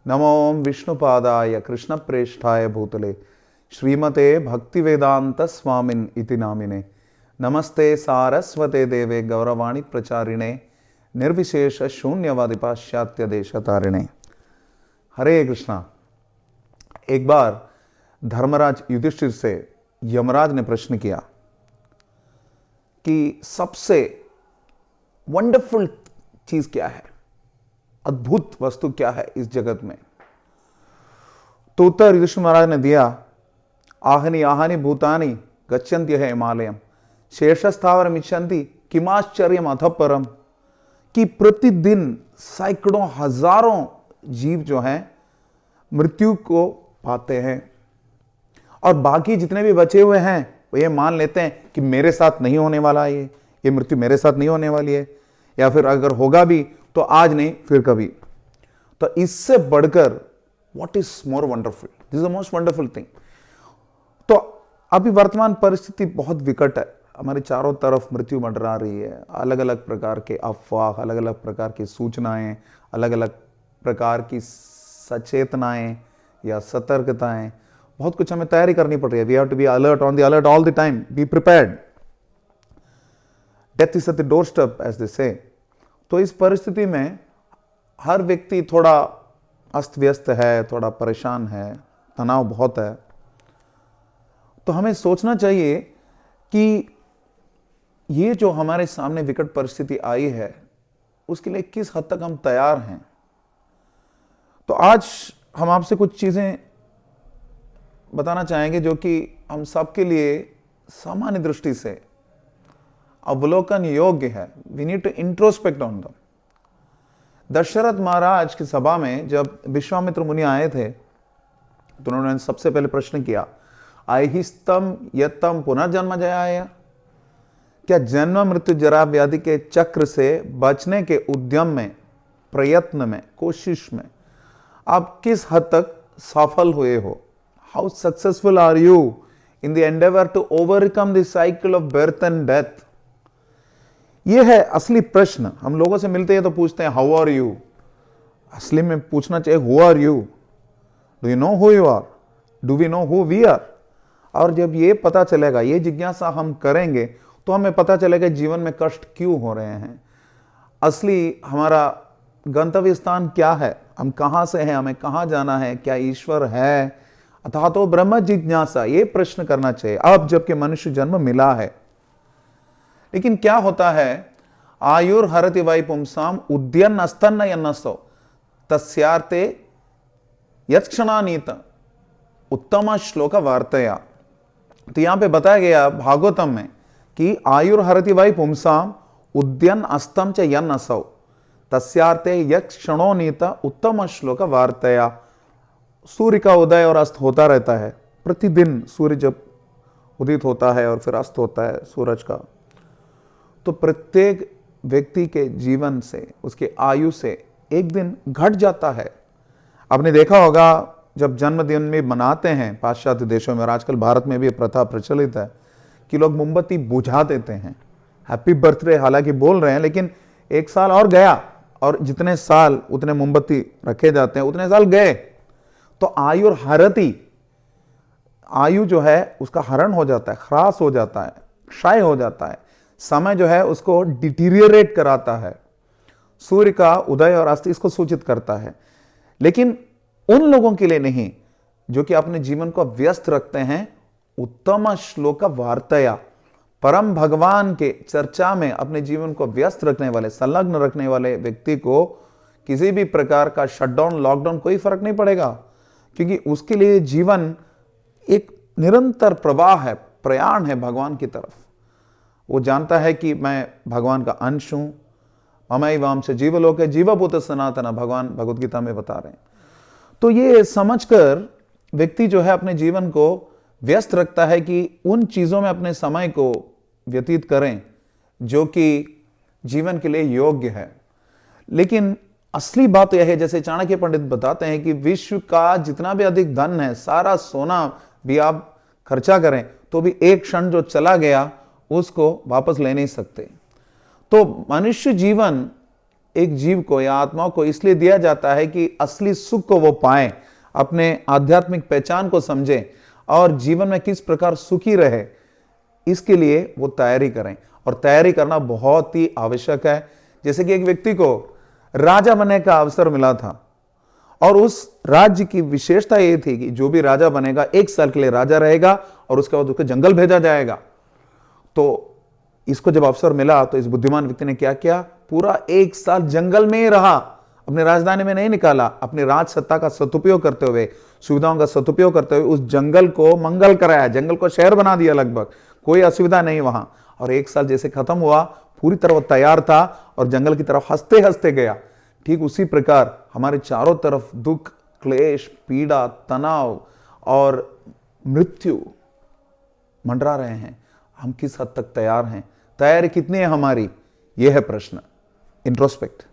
नमो विष्णुपादाय कृष्णप्रेष्ठाय भूतले श्रीमते भक्तिवेदांत स्वामिन इति नामिने नमस्ते सारस्वते देवे गौरवाणी प्रचारिणे निर्विशेष शून्यवादी पाश्चात्य देशतारिणे। हरे कृष्णा। एक बार धर्मराज युधिष्ठिर से यमराज ने प्रश्न किया कि सबसे वंडरफुल चीज क्या है, अद्भुत वस्तु क्या है इस जगत में। तो उत्तर युधिष्ठिर महाराज ने दिया, आहनि आहनि भूतानि गच्छन्ति है हिमालयम शेषस्थावर मिच्छन्ति किमाश्चर्यम अथ परम। कि प्रतिदिन सैकड़ों हजारों जीव जो हैं मृत्यु को पाते हैं और बाकी जितने भी बचे हुए हैं वो ये मान लेते हैं कि मेरे साथ नहीं होने वाला है, ये मृत्यु मेरे साथ नहीं होने वाली है, या फिर अगर होगा भी तो आज नहीं फिर कभी। तो इससे बढ़कर what is more wonderful, this is the most wonderful thing. तो अभी वर्तमान परिस्थिति बहुत विकट है, हमारे चारों तरफ मृत्यु मंडरा रही है। अलग अलग प्रकार के अफवाह, अलग अलग प्रकार की सूचनाएं, अलग अलग प्रकार की सचेतनाएं या सतर्कताएं, बहुत कुछ हमें तैयारी करनी पड़ रही है। We have to be alert, on the alert all the time, be prepared. Death is at the doorstep as they say. तो इस परिस्थिति में हर व्यक्ति थोड़ा अस्त व्यस्त है, थोड़ा परेशान है, तनाव बहुत है। तो हमें सोचना चाहिए कि ये जो हमारे सामने विकट परिस्थिति आई है उसके लिए किस हद तक हम तैयार हैं। तो आज हम आपसे कुछ चीजें बताना चाहेंगे जो कि हम सबके लिए सामान्य दृष्टि से अवलोकन योग्य है। We need to introspect on them. Dasharath महाराज की सभा में जब विश्वामित्र मुनि आए थे तो उन्होंने सबसे पहले प्रश्न किया, आहिस्तम यतम पुनर्जन्म जयाय। क्या जन्म मृत्यु जरा व्याधि के चक्र से बचने के उद्यम में, प्रयत्न में, कोशिश में आप किस हद तक सफल हुए हो? How successful are you in the endeavour to overcome the cycle of birth and death? यह है असली प्रश्न। हम लोगों से मिलते हैं तो पूछते हैं हाउ आर यू। असली में पूछना चाहिए who are you, do you know who you are, do we know who we are. और जब ये पता चलेगा, ये जिज्ञासा हम करेंगे तो हमें पता चलेगा जीवन में कष्ट क्यों हो रहे हैं, असली हमारा गंतव्य स्थान क्या है, हम कहां से हैं, हमें कहां जाना है, क्या ईश्वर है, अथा तो ब्रह्म जिज्ञासा। ये प्रश्न करना चाहिए अब जबकि मनुष्य जन्म मिला है। लेकिन क्या होता है, आयुर हरति वै पुंसाम उद्यन अस्तन्न यन्नसो तस्यार्थे यत्क्षणानीत उत्तम श्लोक वार्तया। तो यहां पे बताया गया भागवतम में कि आयुर हरति वै पुंसाम उद्यन अस्तम च यन्नसो तस्यार्थे यत्क्षणोनीत उत्तम श्लोक वार्तया। सूर्य का उदय और अस्त होता रहता है प्रतिदिन। सूर्य जब उदित होता है और फिर अस्त होता है सूरज का, तो प्रत्येक व्यक्ति के जीवन से, उसके आयु से एक दिन घट जाता है। आपने देखा होगा जब जन्मदिन में मनाते हैं पाश्चात्य देशों में, और आजकल भारत में भी प्रथा प्रचलित है कि लोग मोमबत्ती बुझा देते हैं, हैप्पी बर्थडे हालांकि बोल रहे हैं, लेकिन एक साल और गया और जितने साल उतने मोमबत्ती रखे जाते हैं उतने साल गए। तो आयु और हरति, आयु जो है उसका हरण हो जाता है, ह्रास हो जाता है, क्षय हो जाता है। समय जो है उसको डिटीरियरेट कराता है। सूर्य का उदय और अस्त इसको सूचित करता है। लेकिन उन लोगों के लिए नहीं जो कि अपने जीवन को व्यस्त रखते हैं उत्तम श्लोक वार्तया, परम भगवान के चर्चा में अपने जीवन को व्यस्त रखने वाले, संलग्न रखने वाले व्यक्ति को किसी भी प्रकार का शटडाउन, लॉकडाउन कोई फर्क नहीं पड़ेगा, क्योंकि उसके लिए जीवन एक निरंतर प्रवाह है, प्रयाण है भगवान की तरफ। वो जानता है कि मैं भगवान का अंश हूं, ममैवांश जीवलोके जीवभूत सनातन, भगवान भगवद गीता में बता रहे हैं। तो ये समझकर व्यक्ति जो है अपने जीवन को व्यस्त रखता है कि उन चीजों में अपने समय को व्यतीत करें जो कि जीवन के लिए योग्य है। लेकिन असली बात यह है, जैसे चाणक्य पंडित बताते हैं कि विश्व का जितना भी अधिक धन है, सारा सोना भी आप खर्चा करें तो भी एक क्षण जो चला गया उसको वापस ले नहीं सकते। तो मनुष्य जीवन एक जीव को या आत्मा को इसलिए दिया जाता है कि असली सुख को वो पाए, अपने आध्यात्मिक पहचान को समझें और जीवन में किस प्रकार सुखी रहे, इसके लिए वो तैयारी करें। और तैयारी करना बहुत ही आवश्यक है। जैसे कि एक व्यक्ति को राजा बनने का अवसर मिला था और उस राज्य की विशेषता ये थी कि जो भी राजा बनेगा 1 साल के लिए राजा रहेगा और उसके बाद उसको जंगल भेजा जाएगा। तो इसको जब अवसर मिला तो इस बुद्धिमान व्यक्ति ने क्या किया, पूरा 1 साल जंगल में ही रहा, अपनी राजधानी में नहीं निकाला। अपनी राज सत्ता का सदुपयोग करते हुए, सुविधाओं का सदुपयोग करते हुए उस जंगल को मंगल कराया, जंगल को शहर बना दिया, लगभग कोई असुविधा नहीं वहां। और 1 साल जैसे खत्म हुआ, पूरी तरह वो तैयार था और जंगल की तरफ हंसते हंसते गया। ठीक उसी प्रकार हमारे चारों तरफ दुख, क्लेश, पीड़ा, तनाव और मृत्यु मंडरा रहे हैं। हम किस हद तक तैयार हैं? तैयारी कितनी है हमारी? यह है प्रश्न। इंट्रोस्पेक्ट।